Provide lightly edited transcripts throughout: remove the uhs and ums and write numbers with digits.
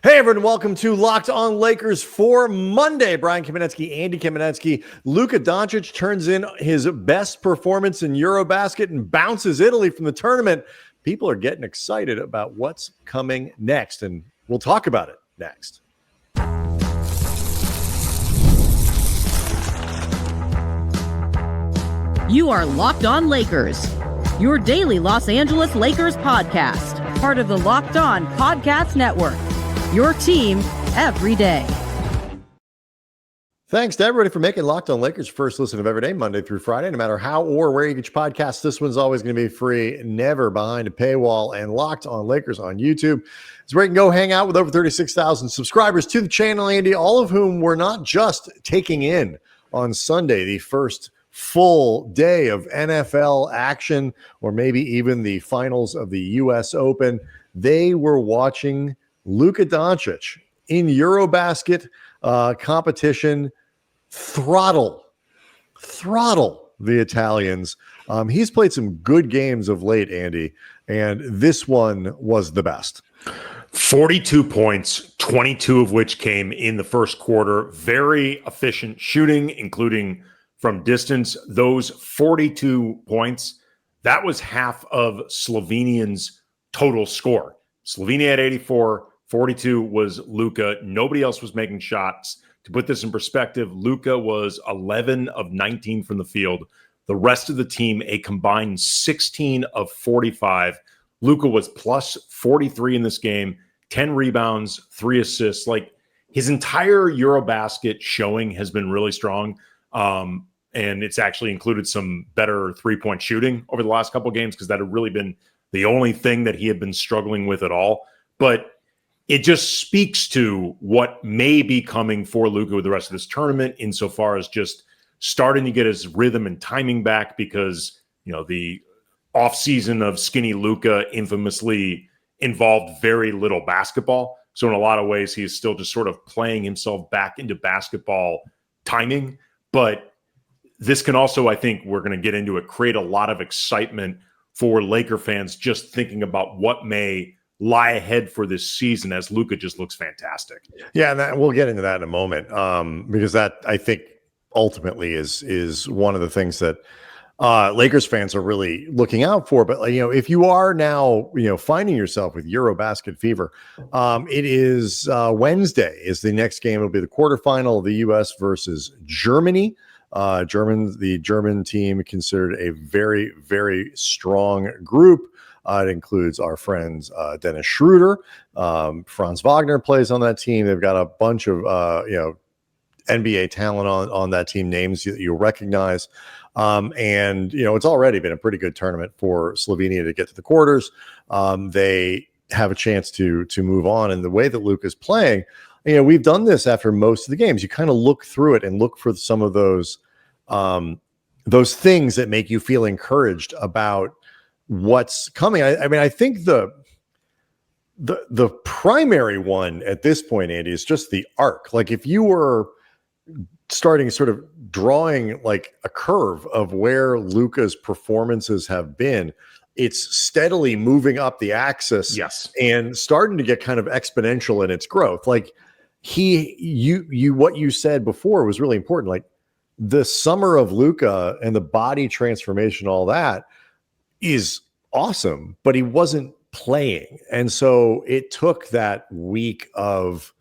Hey everyone, welcome to Locked On Lakers for Monday. Brian Kamenetsky, Andy Kamenetsky. Luka Dončić turns in his best performance in Eurobasket and bounces Italy from the tournament. People are getting excited about what's coming next, and we'll talk about it next. You are Locked On Lakers, your daily Los Angeles Lakers podcast, part of the Locked On Podcast Network. Your team every day. Thanks to everybody for making Locked On Lakers first listen of every day, Monday through Friday. No matter how or where you get your podcast, this one's always going to be free, never behind a paywall, and Locked On Lakers on YouTube. It's where you can go hang out with over 36,000 subscribers to the channel, Andy, all of whom were not just taking in on Sunday, the first full day of NFL action, or maybe even the finals of the U.S. Open. They were watching Luka Dončić in Eurobasket competition throttle the Italians. He's played some good games of late, Andy, and this one was the best. 42 points, 22 of which came in the first quarter. Very efficient shooting, including from distance. Those 42 points, that was half of Slovenia's total score. Slovenia had 84. 42 was Luka. Nobody else was making shots. To put this in perspective, Luka was 11 of 19 from the field. The rest of the team, a combined 16 of 45. Luka was plus 43 in this game, 10 rebounds, 3 assists. Like, his entire Eurobasket showing has been really strong. And it's actually included some better three-point shooting over the last couple of games, because that had really been the only thing that he had been struggling with at all. But it just speaks to what may be coming for Luka with the rest of this tournament, insofar as just starting to get his rhythm and timing back, because, you know, the offseason of skinny Luka infamously involved very little basketball. So in a lot of ways, he is still just sort of playing himself back into basketball timing. But this can also, I think we're going to get into it, create a lot of excitement for Laker fans just thinking about what may lie ahead for this season, as Luka just looks fantastic. Yeah, and we'll get into that in a moment, because that, I think, ultimately is one of the things that Lakers fans are really looking out for. But, you know, if you are now, you know, finding yourself with Eurobasket fever, it is Wednesday is the next game. It'll be the quarterfinal of the U.S. versus Germany. The German team considered a very, very strong group. It includes our friends Dennis Schroeder, Franz Wagner plays on that team. They've got a bunch of NBA talent on that team, names you'll recognize. And it's already been a pretty good tournament for Slovenia to get to the quarters. They have a chance to move on. And the way that Luka's playing, we've done this after most of the games. You kind of look through it and look for some of those things that make you feel encouraged about what's coming. I mean, I think the primary one at this point, Andy, is just the arc. Like, if you were starting sort of drawing like a curve of where Luka's performances have been, it's steadily moving up the axis. Yes. And starting to get kind of exponential in its growth. Like, what you said before was really important. Like, the summer of Luka and the body transformation, all that is awesome, but he wasn't playing. And so it took that week of,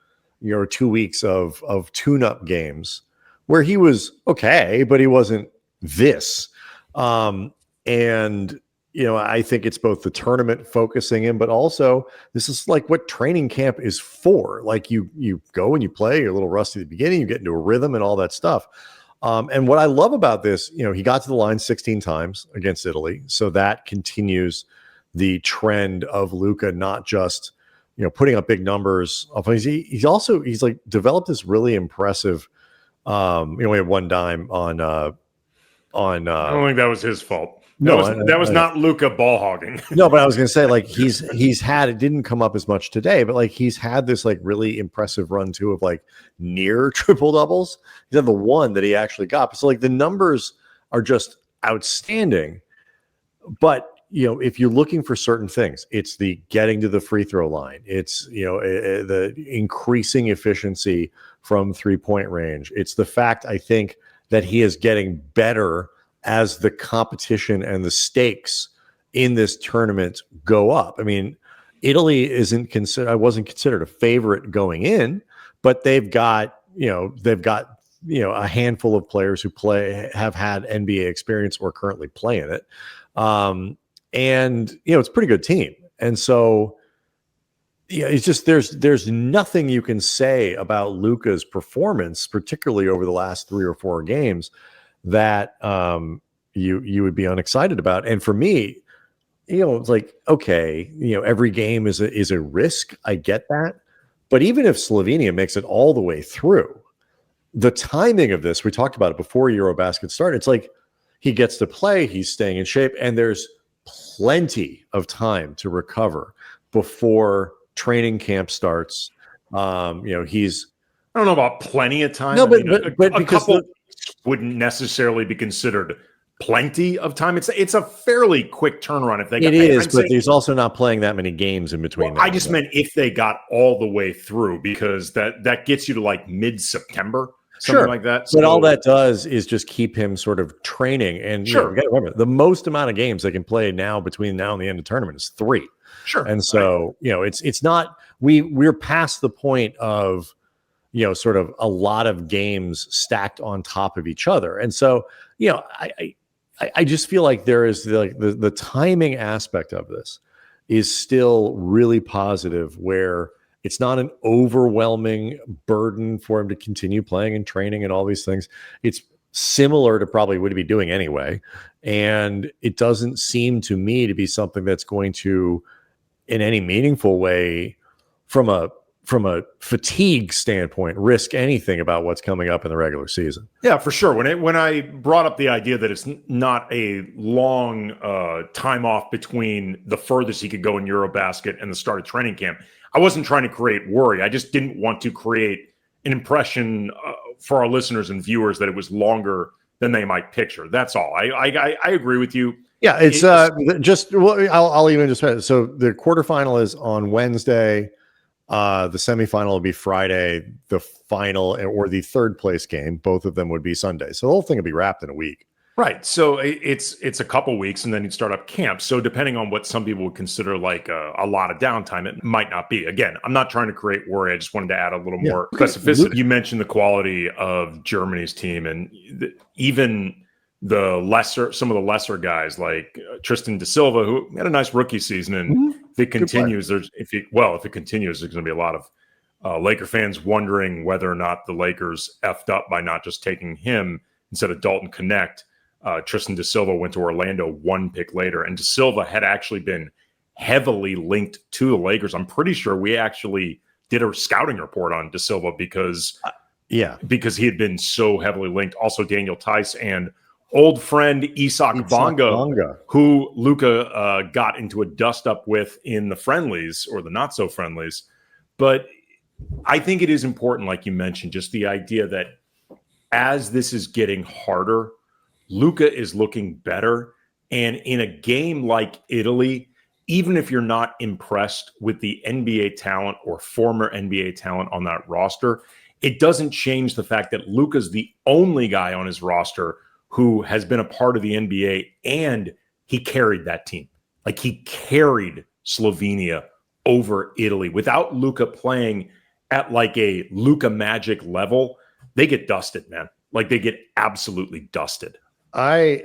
2 weeks of tune-up games where he was okay, but he wasn't this. And, I think it's both the tournament focusing in, but also this is like what training camp is for. Like, you go and you play, you're a little rusty at the beginning, you get into a rhythm and all that stuff. And what I love about this, he got to the line 16 times against Italy. So that continues the trend of Luka, not just, putting up big numbers. He's like developed this really impressive, we had one dime on, I don't think that was his fault. That was not Luka ball hogging. No, but I was going to say, like, he's had, it didn't come up as much today, but like he's had this like really impressive run too of like near triple doubles. He's had the one that he actually got. So like the numbers are just outstanding, but if you're looking for certain things, it's the getting to the free throw line. It's, the increasing efficiency from 3-point range. It's the fact, I think, that he is getting better as the competition and the stakes in this tournament go up. I mean, Italy wasn't considered a favorite going in, but they've got a handful of players who have had NBA experience or currently play in it. And it's a pretty good team. And so, it's just, there's nothing you can say about Luka's performance, particularly over the last 3 or 4 games, that you would be unexcited about. And for me, it's like, okay, every game is a risk. I get that. But even if Slovenia makes it all the way through, the timing of this, we talked about it before Eurobasket started. It's like he gets to play, he's staying in shape, and there's plenty of time to recover before training camp starts. He's, I don't know about plenty of time. No, but a couple wouldn't necessarily be considered plenty of time. It's a fairly quick turnaround if they get. It is, but he's also not playing that many games in between. Well, I just meant if they got all the way through, because that gets you to like mid-September, something like that. So, but all that does is just keep him sort of training. And you got to remember, the most amount of games they can play between now and the end of the tournament is 3. Sure. And so, it's not, we're past the point of, sort of a lot of games stacked on top of each other. And so, I just feel like there is the timing aspect of this is still really positive, where it's not an overwhelming burden for him to continue playing and training and all these things. It's similar to probably what he'd be doing anyway. And it doesn't seem to me to be something that's going to, in any meaningful way, from a fatigue standpoint, risk anything about what's coming up in the regular season. Yeah, for sure. When I brought up the idea that it's not a long time off between the furthest he could go in Eurobasket and the start of training camp, I wasn't trying to create worry. I just didn't want to create an impression for our listeners and viewers that it was longer than they might picture. That's all. I agree with you. Yeah, it's I'll even just say, so the quarterfinal is on Wednesday. The semifinal will be Friday. The final or the third place game, both of them would be Sunday. So the whole thing will be wrapped in a week. Right. So it's a couple weeks, and then you'd start up camp. So depending on what some people would consider like a lot of downtime, it might not be. Again, I'm not trying to create worry. I just wanted to add a little more specificity. You mentioned the quality of Germany's team, and even some of the lesser guys like Tristan da Silva, who had a nice rookie season. And if it continues, there's going to be a lot of Laker fans wondering whether or not the Lakers effed up by not just taking him instead of Dalton Connect. Tristan da Silva went to Orlando 1 pick later, and da Silva had actually been heavily linked to the Lakers. I'm pretty sure we actually did a scouting report on da Silva because he had been so heavily linked. Also, Daniel Tice and old friend Isak Bonga, who Luka got into a dust-up with in the friendlies, or the not-so-friendlies. But I think it is important, like you mentioned, just the idea that as this is getting harder, Luka is looking better. And in a game like Italy, even if you're not impressed with the NBA talent or former NBA talent on that roster, it doesn't change the fact that Luka's the only guy on his roster who has been a part of the NBA, and he carried that team. Like, he carried Slovenia over Italy. Without Luka playing at like a Luka Magic level, they get dusted, man. Like, they get absolutely dusted. There's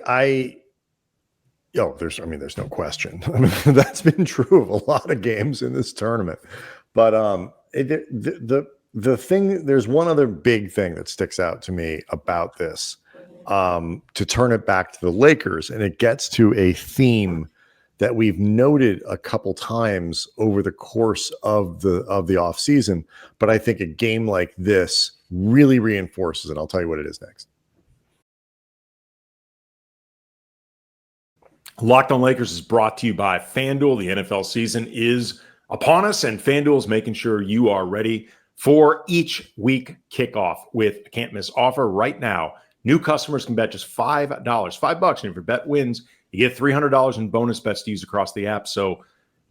no question. I mean, that's been true of a lot of games in this tournament. But the thing, there's one other big thing that sticks out to me about this. To turn it back to the Lakers, and it gets to a theme that we've noted a couple times over the course of the offseason, but I think a game like this really reinforces it. I'll tell you what it is next. Locked on Lakers is brought to you by FanDuel. The NFL season is upon us, and FanDuel is making sure you are ready for each week kickoff with a can't-miss offer right now. New customers can bet just $5. $5, and if your bet wins, You get $300 in bonus bets to use across the app. So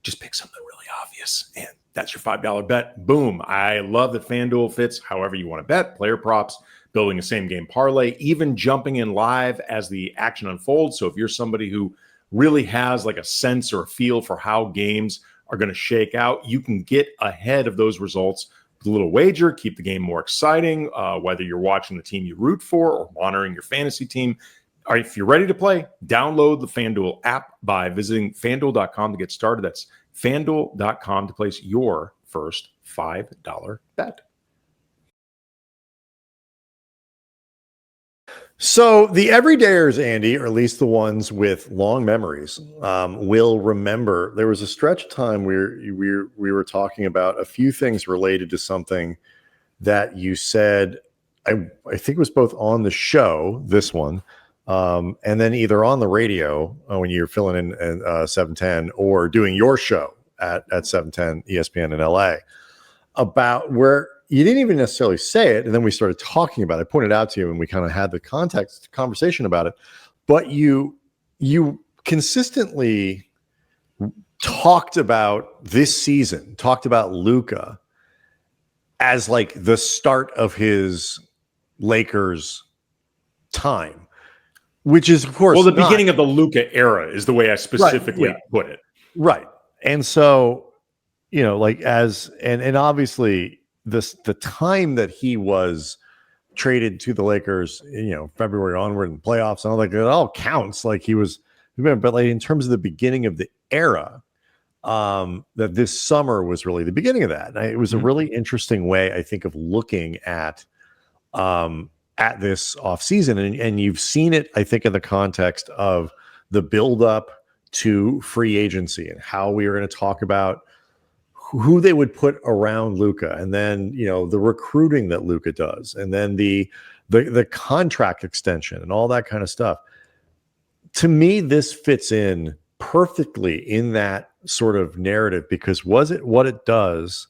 just pick something really obvious, and that's your $5 bet. Boom. I love that FanDuel fits however you want to bet. Player props, building a same game parlay, even jumping in live as the action unfolds. So if you're somebody who really has like a sense or a feel for how games are going to shake out, you can get ahead of those results with a little wager, keep the game more exciting, whether you're watching the team you root for or monitoring your fantasy team. All right, if you're ready to play, download the FanDuel app by visiting FanDuel.com to get started. That's FanDuel.com to place your first $5 bet. So the everydayers, Andy, or at least the ones with long memories, will remember there was a stretch of time where we were talking about a few things related to something that you said. I think it was both on the show, this one, and then either on the radio when you're filling in 710 or doing your show at 710 ESPN in LA, about where you didn't even necessarily say it, and then we started talking about it. I pointed out to you, and we kind of had the conversation about it. But you consistently talked about this season, talked about Luka as like the start of his Lakers time, which is, of course, beginning of the Luka era is the way I specifically put it. Right. And so, like and obviously the time that he was traded to the Lakers, February onward in the playoffs and all that, it all counts. Like he was, but like in terms of the beginning of the era, that this summer was really the beginning of that. And it was a really interesting way, I think, of looking at this offseason. And you've seen it, I think, in the context of the buildup to free agency and how we are going to talk about who they would put around Luka, and then the recruiting that Luka does, and then the contract extension and all that kind of stuff. To me, this fits in perfectly in that sort of narrative, because what it does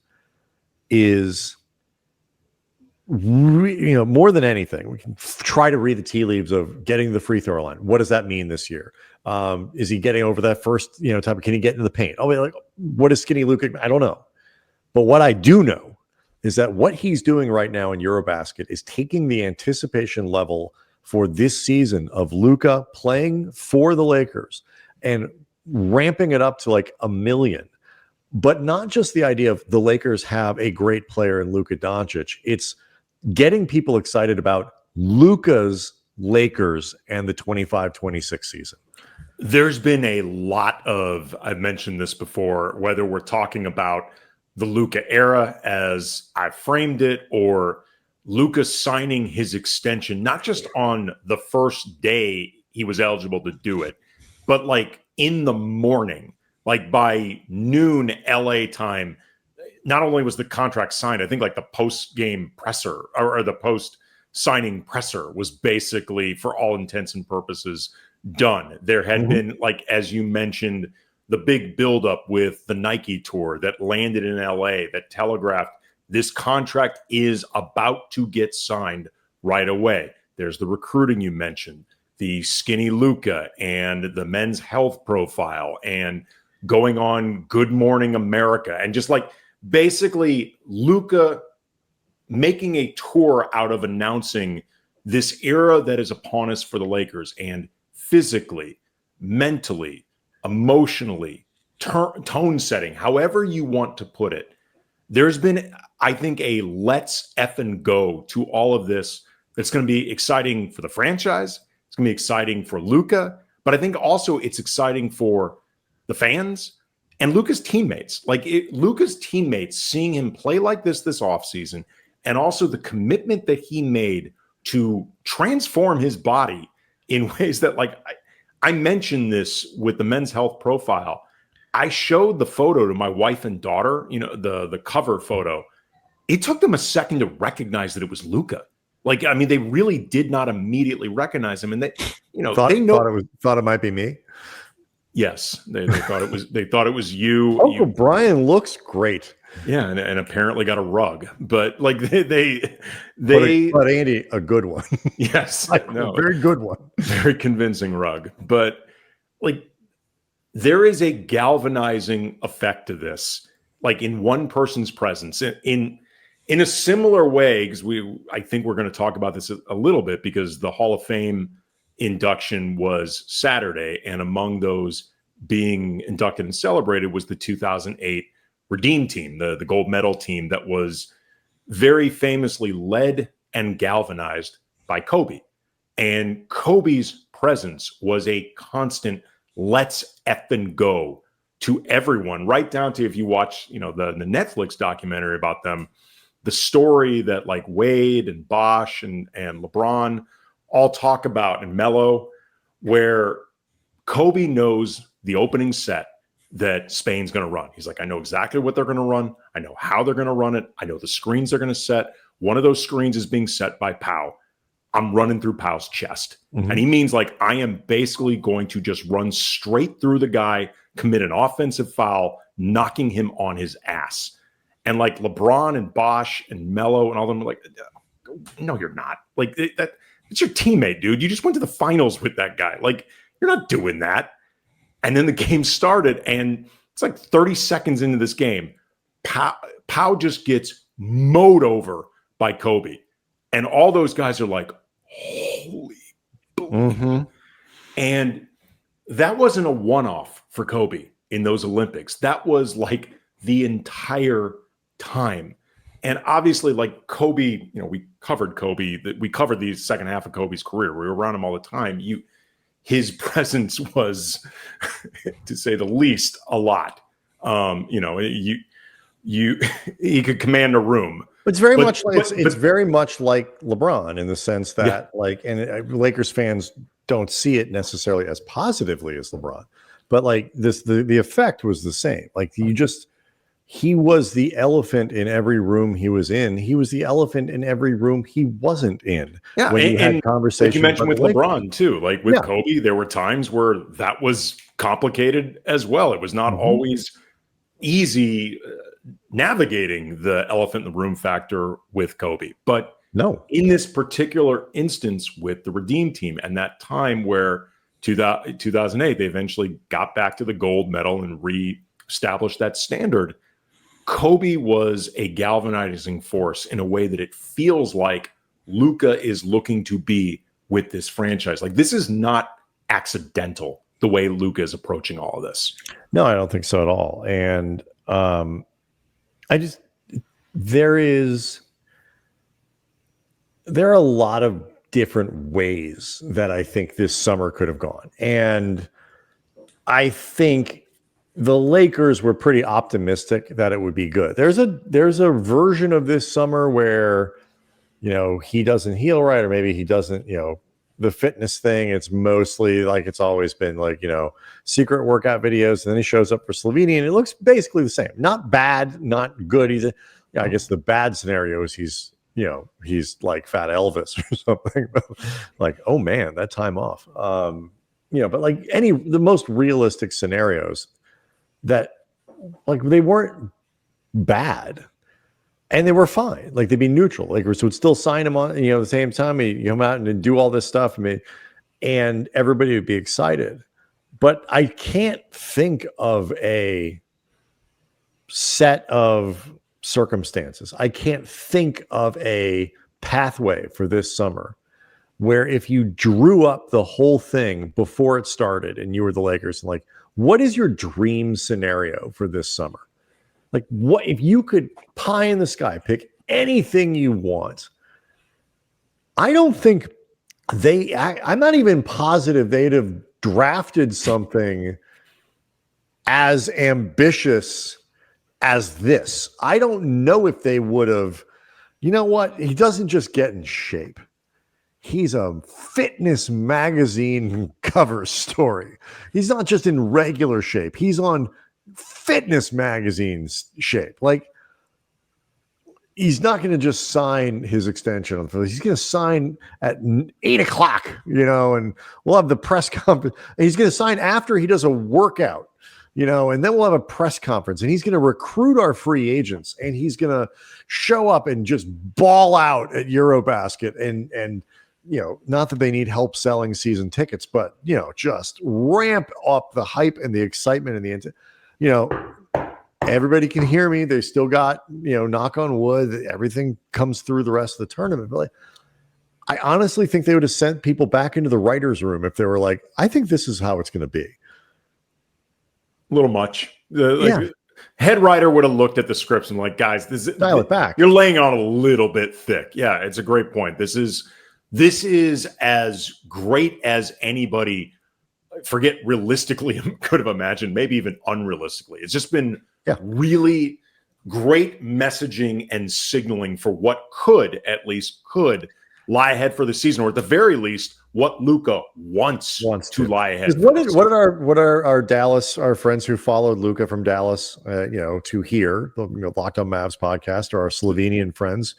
is, more than anything, we can try to read the tea leaves of getting the free throw line. What does that mean this year? Is he getting over that first, type of, can he get into the paint? Oh, like, what is skinny Luka? I don't know. But what I do know is that what he's doing right now in Eurobasket is taking the anticipation level for this season of Luka playing for the Lakers and ramping it up to like 1 million. But not just the idea of the Lakers have a great player in Luka Dončić. It's getting people excited about Luka's Lakers and the 25-26 season. There's been a lot of, I've mentioned this before, whether we're talking about the Luka era as I framed it, or Luka signing his extension, not just on the first day he was eligible to do it, but like in the morning, like by noon LA time. Not only was the contract signed, I think like the post-game presser or the post-signing presser was basically, for all intents and purposes, done. There had been, like, as you mentioned, the big buildup with the Nike tour that landed in LA that telegraphed this contract is about to get signed right away. There's the recruiting you mentioned, the skinny Luka and the men's health profile, and going on Good Morning America, and just like basically Luka making a tour out of announcing this era that is upon us for the Lakers, and physically, mentally, emotionally, tone setting, however you want to put it. There's been, I think, a let's effing go to all of this. That's going to be exciting for the franchise. It's going to be exciting for Luka, but I think also it's exciting for the fans and Luka's teammates. Like Luka's teammates, seeing him play like this offseason, and also the commitment that he made to transform his body in ways that, like, I mentioned this with the men's health profile. I showed the photo to my wife and daughter, the cover photo. It took them a second to recognize that it was Luka. Like, I mean, they really did not immediately recognize him, and they, thought it might be me. Yes, they thought it was. They thought it was you. Uncle Brian looks great. Yeah, and apparently got a rug, but like they but Andy, a good one. Yes, no, a very good one, very convincing rug. But like there is a galvanizing effect to this, like in one person's presence in a similar way, because I think we're going to talk about this a little bit, because the Hall of Fame induction was Saturday, and among those being inducted and celebrated was the 2008 Redeem team, the gold medal team that was very famously led and galvanized by Kobe. And Kobe's presence was a constant let's effing go to everyone, right down to, if you watch, the Netflix documentary about them, the story that like Wade and Bosh and LeBron all talk about, and Melo, where Kobe knows the opening set that Spain's going to run. He's like, I know exactly what they're going to run. I know how they're going to run it. I know the screens they're going to set. One of those screens is being set by Pau. I'm running through Pau's chest. Mm-hmm. And he means like, I am basically going to just run straight through the guy, commit an offensive foul, knocking him on his ass. And like LeBron and Bosh and Melo and all them are like, no, you're not. Like it's your teammate, dude. You just went to the finals with that guy. Like, you're not doing that. And then the game started, and it's like 30 seconds into this game, Pau just gets mowed over by Kobe. And all those guys are like, holy boom. Mm-hmm. And that wasn't a one-off for Kobe in those Olympics. That was like the entire time. And obviously, like Kobe, we covered Kobe. We covered the second half of Kobe's career. We were around him all the time. His presence was, to say the least, a lot. He could command a room. It's very much like LeBron in the sense that Lakers fans don't see it necessarily as positively as LeBron, but like the effect was the same. Like he was the elephant in every room he was in. He was the elephant in every room he wasn't in. Yeah, when you had conversations. Like you mentioned with LeBron too. Like with Kobe, there were times where that was complicated as well. It was not always easy navigating the elephant in the room factor with Kobe. But no, in this particular instance with the Redeem team, and that time where 2008, they eventually got back to the gold medal and re-established that standard. Kobe was a galvanizing force in a way that it feels like Luka is looking to be with this franchise. Like, this is not accidental, the way Luka is approaching all of this. No, I don't think so at all. And there are a lot of different ways that I think this summer could have gone. And I think the Lakers were pretty optimistic that it would be good. There's a version of this summer where, he doesn't heal right, or maybe he doesn't, the fitness thing. It's mostly like it's always been like, secret workout videos. And then he shows up for Slovenia and it looks basically the same. Not bad, not good. I guess the bad scenario is he's like Fat Elvis or something. Like, oh man, that time off. But like the most realistic scenarios, that like they weren't bad and they were fine. Like they'd be neutral. Lakers would still sign him on, at the same time he'd come out and do all this stuff. And everybody would be excited. But I can't think of a set of circumstances. I can't think of a pathway for this summer where if you drew up the whole thing before it started and you were the Lakers, and like, what is your dream scenario for this summer? Like, what if you could pie in the sky, pick anything you want? I don't think I'm not even positive they'd have drafted something as ambitious as this. I don't know if they would have. You know what? He doesn't just get in shape. He's a fitness magazine cover story. He's not just in regular shape. He's on fitness magazine's shape. Like, he's not going to just sign his extension on the field. He's going to sign at 8:00, and we'll have the press conference. He's going to sign after he does a workout, and then we'll have a press conference, and he's going to recruit our free agents, and he's going to show up and just ball out at Eurobasket and not that they need help selling season tickets, but just ramp up the hype and the excitement and everybody can hear me. They still got, knock on wood, everything comes through the rest of the tournament. But I honestly think they would have sent people back into the writer's room if they were like, I think this is how it's going to be. A little much. Head writer would have looked at the scripts and like, guys, dial it back. You're laying on a little bit thick. Yeah, it's a great point. This is as great as anybody, forget realistically could have imagined, maybe even unrealistically. It's just been really great messaging and signaling for what could lie ahead for the season, or at the very least, what Luka wants to lie ahead. What are our friends who followed Luka from Dallas, to hear the Locked On Mavs podcast, or our Slovenian friends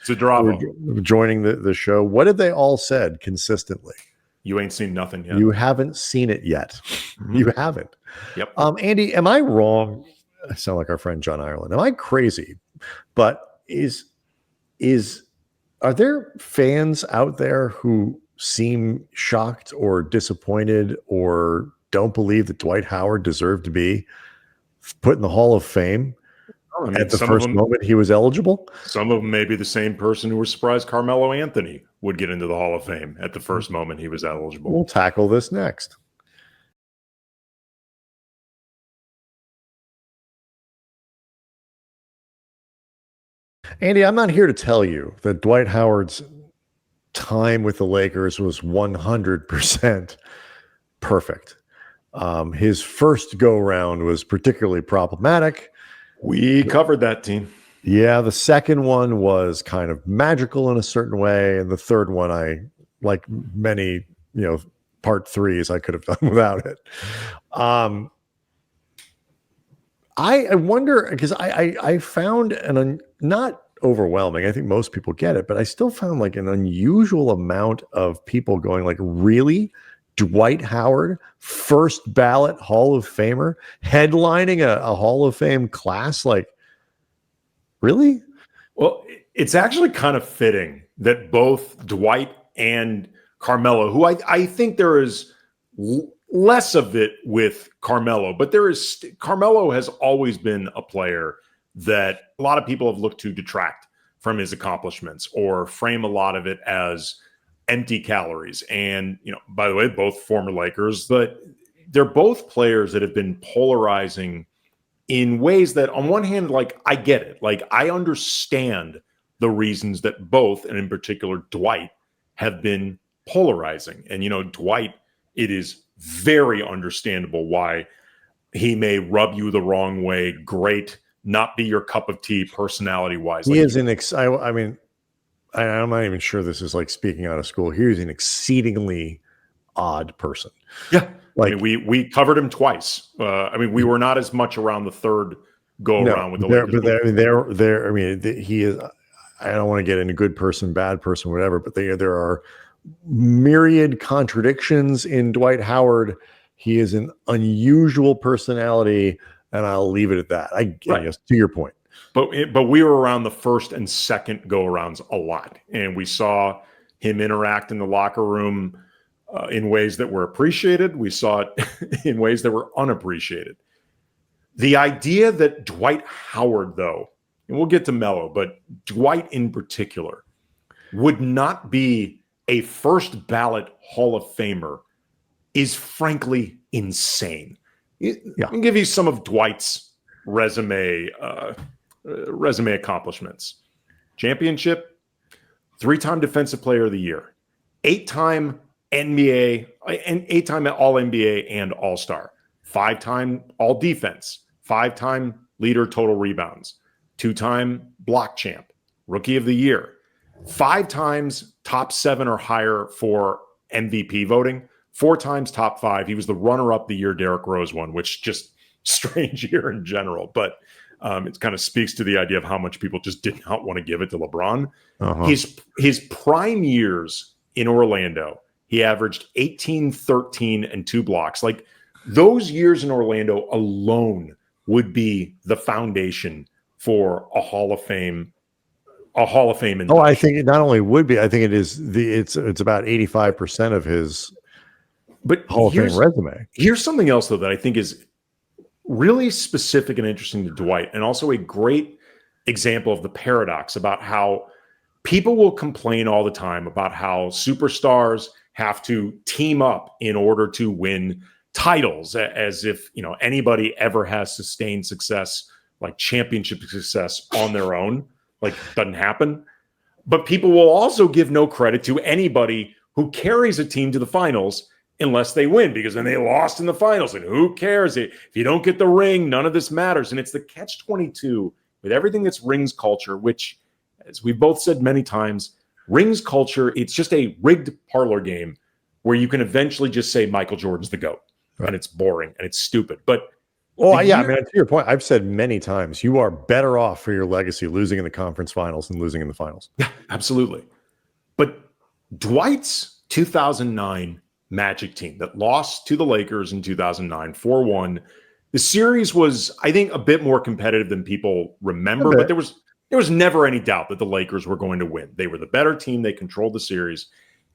joining the show? What did they all said consistently? You ain't seen nothing yet. You haven't seen it yet. You haven't. Yep. Andy, am I wrong? I sound like our friend John Ireland. Am I crazy? But are there fans out there who seem shocked or disappointed or don't believe that Dwight Howard deserved to be put in the Hall of Fame at the first moment he was eligible? Some of them may be the same person who was surprised Carmelo Anthony would get into the Hall of Fame at the first moment he was eligible. We'll tackle this next. Andy, I'm not here to tell you that Dwight Howard's time with the Lakers was 100% perfect. His first go-round was particularly problematic. We covered that team. Yeah, the second one was kind of magical in a certain way, and the third one, I, like many, part threes, I could have done without it. I wonder, because I found not overwhelming. I think most people get it, but I still found like an unusual amount of people going like, really? Dwight Howard, first ballot Hall of Famer, headlining a Hall of Fame class? Like, really? Well, it's actually kind of fitting that both Dwight and Carmelo, who I think there is less of it with Carmelo, but Carmelo has always been a player that a lot of people have looked to detract from his accomplishments or frame a lot of it as empty calories. And, by the way, both former Lakers, but they're both players that have been polarizing in ways that, on one hand, like, I get it. Like, I understand the reasons that both, and in particular Dwight, have been polarizing. And, Dwight, it is very understandable why he may rub you the wrong way. Great. Not be your cup of tea personality wise. He is I'm not even sure this is like speaking out of school. He's an exceedingly odd person. Yeah. Like we covered him twice. We were not as much around the third go around with the Lakers. He is, I don't want to get into good person, bad person, whatever, but there are myriad contradictions in Dwight Howard. He is an unusual personality, and I'll leave it at that. Yes, to your point. But we were around the first and second go-arounds a lot, and we saw him interact in the locker room in ways that were appreciated. We saw it in ways that were unappreciated. The idea that Dwight Howard, though, and we'll get to Melo, but Dwight in particular, would not be a first ballot Hall of Famer is frankly insane. I can give you some of Dwight's resume accomplishments. Championship, 3-time Defensive Player of the Year, 8-time NBA, and 8-time All-NBA and All-Star, 5-time All-Defense, 5-time leader total rebounds, 2-time block champ, Rookie of the Year, 5 times top 7 or higher for MVP voting, 4 times top 5. He was the runner-up the year Derrick Rose won, which just strange year in general. But it kind of speaks to the idea of how much people just did not want to give it to LeBron. His prime years in Orlando, he averaged 18, 13, and 2 blocks. Like, those years in Orlando alone would be the foundation for a Hall of Fame a Hall of Fame Oh, induction. I think it not only would be, I think it is it's about 85% of his Hall of Fame resume. Here's something else though that I think is really specific and interesting to Dwight, and also a great example of the paradox about how people will complain all the time about how superstars have to team up in order to win titles, as if anybody ever has sustained success, like championship success, on their own. Like, doesn't happen. But people will also give no credit to anybody who carries a team to the finals unless they win, because then they lost in the finals. And who cares? If you don't get the ring, none of this matters. And it's the catch-22 with everything that's rings culture, which, as we've both said many times, rings culture, it's just a rigged parlor game where you can eventually just say Michael Jordan's the GOAT. Right. And it's boring and it's stupid. But to your point, I've said many times, you are better off for your legacy losing in the conference finals than losing in the finals. Yeah, absolutely. But Dwight's 2009 Magic team that lost to the Lakers in 2009, 4-1. The series was, I think, a bit more competitive than people remember, but there was never any doubt that the Lakers were going to win. They were the better team. They controlled the series.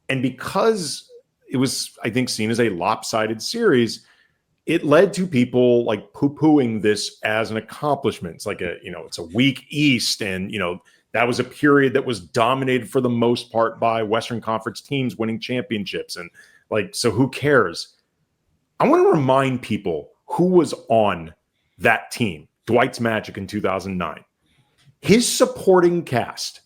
And because it was, I think, seen as a lopsided series, it led to people like poo-pooing this as an accomplishment. It's like it's a weak East. And, that was a period that was dominated for the most part by Western Conference teams winning championships. And so who cares? I want to remind people who was on that team, Dwight's Magic in 2009. His supporting cast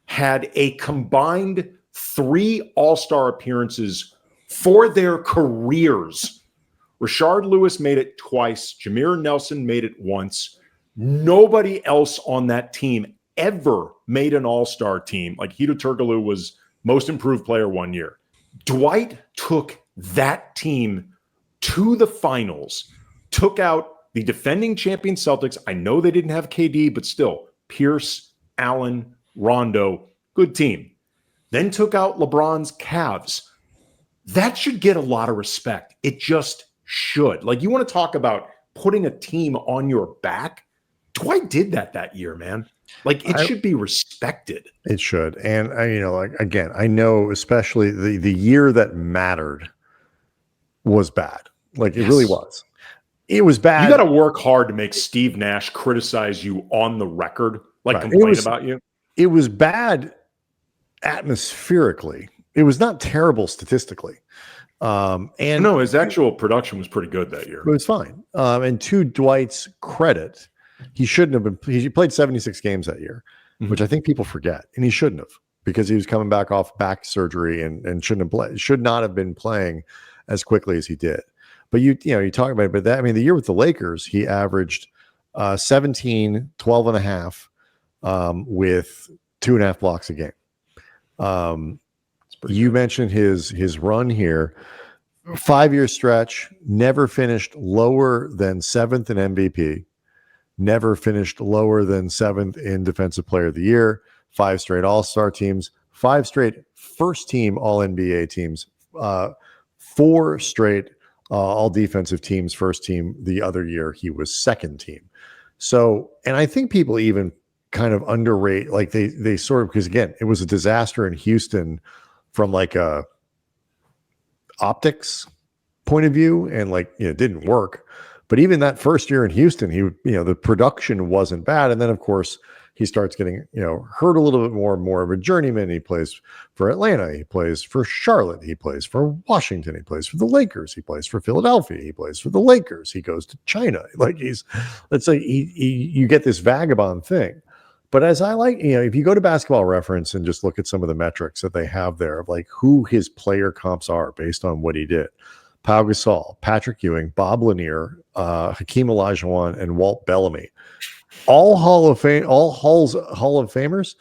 had a combined 3 All-Star appearances for their careers. Rashard Lewis made it twice. Jameer Nelson made it once. Nobody else on that team ever made an All-Star team. Like Hedo Turkoglu was most improved player one year. Dwight took that team to the finals, took out the defending champion Celtics. I know they didn't have KD, but still, Pierce, Allen, Rondo, good team. Then took out LeBron's Cavs. That should get a lot of respect. It just should. Like, you want to talk about putting a team on your back? Dwight did that year, man. Like, it should be respected. It should. And again, I know especially the year that mattered was bad. Like, it really was. It was bad. You got to work hard to make Steve Nash criticize you on the record, complain about you. It was bad atmospherically. It was not terrible statistically. And no, his actual production was pretty good that year. It was fine. And to Dwight's credit, he shouldn't have been. He played 76 games that year, which I think people forget, and he shouldn't have, because he was coming back off back surgery and should not have been playing as quickly as he did. But you talk about it, but the year with the Lakers, he averaged 17, 12 and a half with 2.5 blocks a game. You mentioned his run here, 5-year stretch, never finished lower than 7th in MVP. Never finished lower than 7th in Defensive Player of the Year, 5 straight All-Star teams, 5 straight first-team All-NBA teams, 4 straight All-Defensive teams, first team. The other year, he was second team. So, and I think people even kind of underrate, like they sort of, because again, it was a disaster in Houston from like a optics point of view, and it didn't work. But even that first year in Houston, the production wasn't bad. And then, of course, he starts getting, hurt a little bit more of a journeyman. He plays for Atlanta. He plays for Charlotte. He plays for Washington. He plays for the Lakers. He plays for Philadelphia. He plays for the Lakers. He goes to China. You get this vagabond thing. But as I if you go to Basketball Reference and just look at some of the metrics that they have there of who his player comps are based on what he did. Pau Gasol, Patrick Ewing, Bob Lanier, Hakeem Olajuwon, and Walt Bellamy, all Hall of Famers.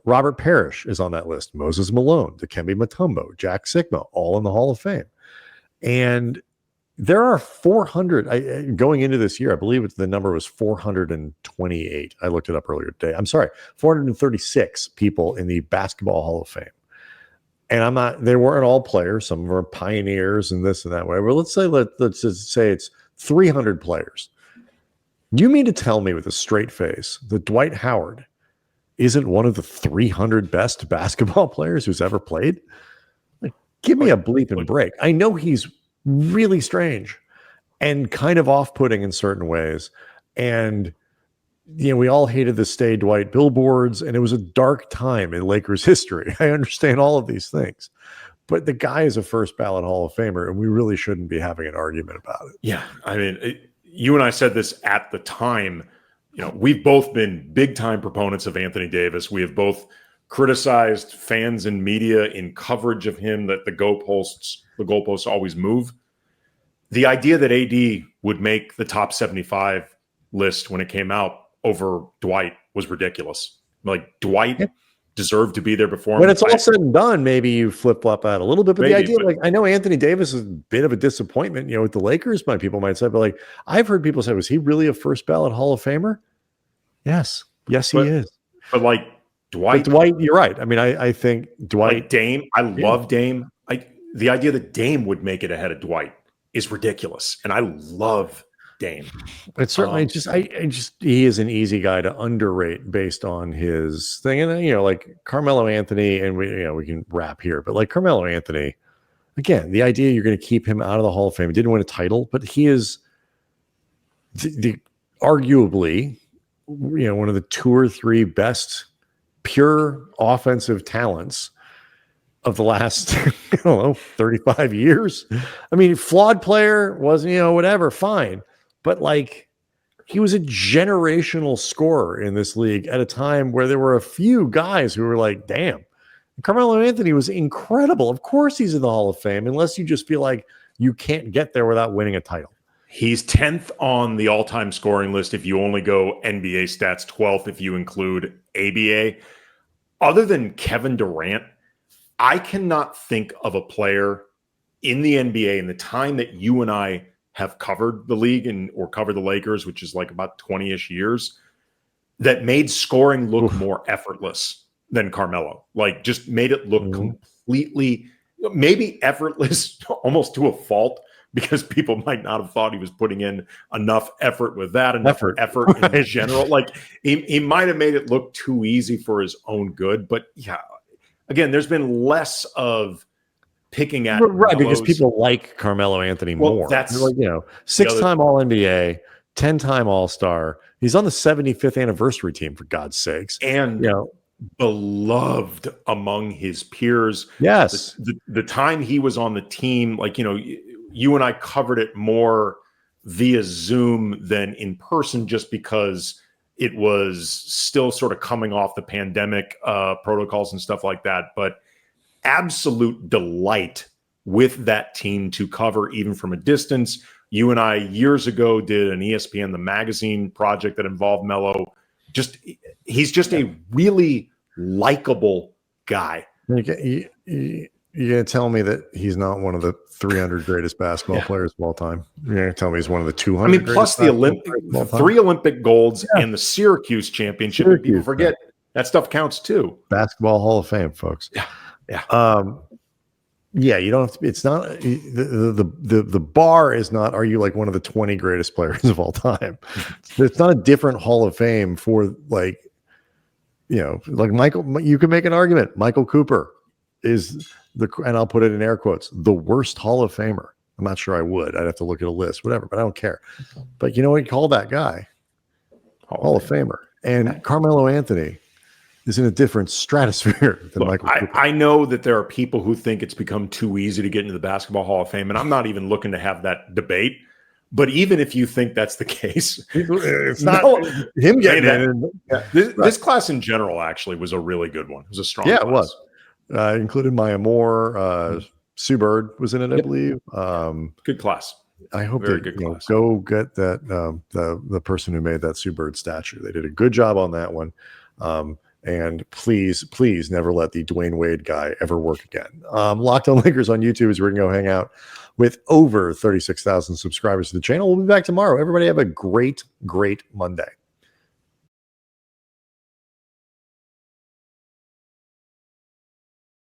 Robert Parrish is on that list. Moses Malone, Dikembe Mutombo, Jack Sikma, all in the Hall of Fame. And there are 400 going into this year. I believe the number was 428. I looked it up earlier today. I'm sorry, 436 people in the Basketball Hall of Fame. And they weren't all players. Some of them are pioneers and this and that way. Well, let's just say it's 300 players. You mean to tell me with a straight face that Dwight Howard isn't one of the 300 best basketball players who's ever played? Like, give me a bleep and break. I know he's really strange and kind of off-putting in certain ways. And, we all hated the Stay Dwight billboards, and it was a dark time in Lakers history. I understand all of these things. But the guy is a first ballot Hall of Famer, and we really shouldn't be having an argument about it. Yeah. I mean, you and I said this at the time. We've both been big time proponents of Anthony Davis. We have both criticized fans and media in coverage of him that the goalposts always move. The idea that AD would make the top 75 list when it came out over Dwight was ridiculous. Like, Dwight deserved to be there before him. When it's all said and done, maybe you flip-flop out a little bit. But the idea, I know Anthony Davis is a bit of a disappointment, with the Lakers, people might say, but I've heard people say, was he really a first ballot Hall of Famer? Yes, he is. But Dwight, you're right. I mean, I think Dwight, Dame. I love Dame. The idea that Dame would make it ahead of Dwight is ridiculous, and I love Dame. It's certainly he is an easy guy to underrate based on his thing, and like Carmelo Anthony, and we can wrap here, but like Carmelo Anthony, again, the idea you're going to keep him out of the Hall of Fame. He didn't win a title, but he is the arguably. One of the 2 or 3 best pure offensive talents of the last, 35 years. I mean, flawed player, wasn't, whatever, fine. But he was a generational scorer in this league at a time where there were a few guys who were like, damn. Carmelo Anthony was incredible. Of course he's in the Hall of Fame, unless you just feel like you can't get there without winning a title. He's 10th on the all-time scoring list if you only go NBA stats, 12th if you include ABA. Other than Kevin Durant, I cannot think of a player in the NBA in the time that you and I have covered the league or covered the Lakers, which is about 20-ish years, that made scoring look more effortless than Carmelo. Just made it look completely, maybe effortless almost to a fault, because people might not have thought he was putting in enough effort with that, enough effort in general. He might have made it look too easy for his own good. But yeah, again, there's been less of picking at right because people like Carmelo Anthony more. That's 6-time All-NBA, 10-time All-Star. He's on the 75th anniversary team, for God's sakes, and beloved among his peers. Yes, the time he was on the team, you and I covered it more via Zoom than in person, just because it was still sort of coming off the pandemic protocols and stuff like that. But absolute delight with that team to cover, even from a distance. You and I years ago did an ESPN The Magazine project that involved Melo. He's just a really likable guy. You're going to tell me that he's not one of the 300 greatest basketball players of all time? You're going to tell me he's one of the 200? Plus the 3 Olympic golds and the Syracuse championship. People forget that stuff counts too. Basketball Hall of Fame, folks. Yeah. You don't have to. It's not the bar is not. Are you one of the 20 greatest players of all time? It's not a different Hall of Fame for Michael. You can make an argument. Michael Cooper is and I'll put it in air quotes, the worst Hall of Famer. I'm not sure I would. I'd have to look at a list, whatever, but I don't care. But you know what you call that guy? Hall of Famer. And Carmelo Anthony is in a different stratosphere than Michael Cooper. I know that there are people who think it's become too easy to get into the Basketball Hall of Fame, and I'm not even looking to have that debate. But even if you think that's the case, it's not him getting in. This class in general actually was a really good one. It was a strong class. It was. Included Maya Moore, Sue Bird was in it, I believe. Good class. I hope they go get that the person who made that Sue Bird statue. They did a good job on that one. And please never let the Dwayne Wade guy ever work again. Locked On Lakers on YouTube is where you can go hang out with over 36,000 subscribers to the channel. We'll be back tomorrow. Everybody have a great Monday.